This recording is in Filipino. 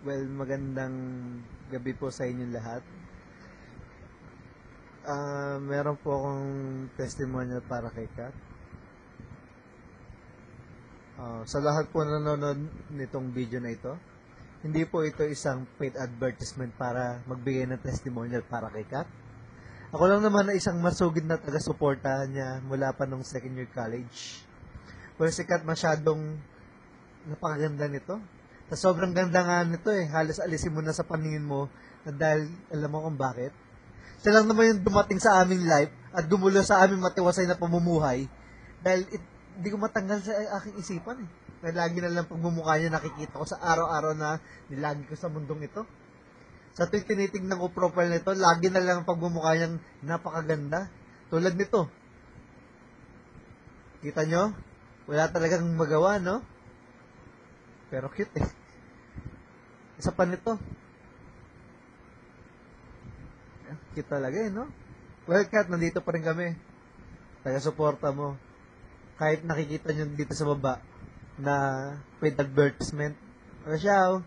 Well, magandang gabi po sa inyong lahat. Meron po akong testimonial para kay Kat. Sa lahat po na nanonood nitong video na ito, hindi po ito isang paid advertisement para magbigay ng testimonial para kay Kat. Ako lang naman na isang masugid na taga-suporta niya mula pa nung second year college. Pero si Kat masyadong napakaganda nito. Sa sobrang ganda nga nito halos alisin mo na sa paningin mo dahil alam mo kung bakit. Siya lang naman yung dumating sa aming life at gumulo sa aming matiwasay na pamumuhay dahil hindi ko matanggal sa aking isipan Na lagi na lang pagmumukha niya nakikita ko sa araw-araw na nilagi ko sa mundong ito. Sa tuwing tinitingnan ko profile nito, lagi na lang ang pagmumukha niyang napakaganda. Tulad nito. Kita nyo? Wala talagang magawa, no? Pero cute Isa pa nito. Cute talaga no? Well, Kat, nandito pa rin kami. Taga-suporta mo. Kahit nakikita nyo dito sa baba na paid advertisement. Ciao!